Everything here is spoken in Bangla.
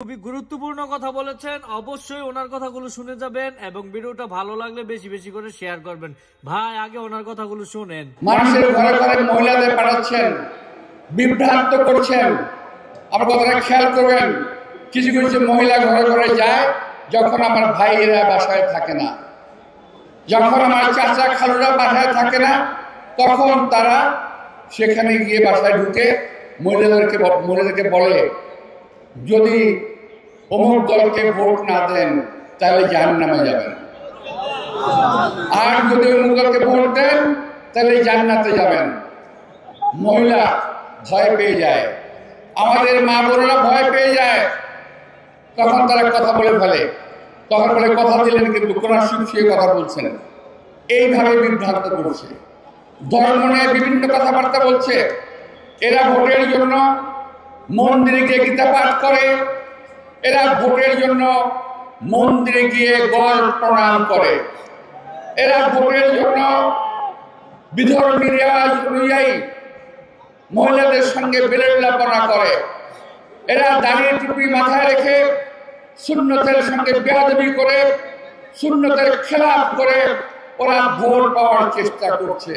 খুবই গুরুত্বপূর্ণ কথা বলেছেন। অবশ্যই ওনার কথাগুলো শুনে যাবেন এবং ভিডিওটা ভালো লাগলে বেশি বেশি করে শেয়ার করবেন। ভাই আগে ওনার কথাগুলো শুনেন। মানুষের ঘরে ঘরে মহিলাদের পাঠাচ্ছেন, বিভ্রান্ত করছেন। আমার কথাটা খেয়াল করবেন। কিছু কিছু মহিলা ঘরে ঘরে যায় যখন আমার ভাইয়েরা বাসায় থাকে না, যখন আমার চাচা খালুরা বাসায় থাকে না, তখন তারা সেখানে গিয়ে বাসায় ঢুকে মহিলাদেরকে বলে, যদি অমুক দলকে ভোট না দেন তাহলে জাহান্নামে যাবেন, আর যদি অমুক দলকে ভোট দেন তাহলে জান্নাতে যাবেন। মহিলা ভয় পেয়ে যায়, আমাদের মা বোনেরা ভয় পেয়ে যায়। তখন তারা কথা বলে ফেলে, তখন বলে কথা দিলেন কিন্তু কোরআন শিখিয়ে কথা বলছেন। এইভাবে বিভ্রান্ত করছে, ধর্ম নিয়ে বিভিন্ন কথাবার্তা বলছে। এরা ভোটের জন্য মন্দিরে গিয়ে গীতা পাঠ করে, এরা ভোটের জন্য মন্দিরে গিয়ে গড় প্রণাম করে, এরা ভোটের জন্য বিধর্মী রেওয়াজ অনুযায়ী মহিলাদের সঙ্গে বেলেল্লাপনা করে, এরা দাঁড়িয়ে টুপি মাথায় রেখে সুন্নতের সঙ্গে বেয়াদবি করে, সুন্নতের খেলাফ করে ওরা ভোট পাওয়ার চেষ্টা করছে।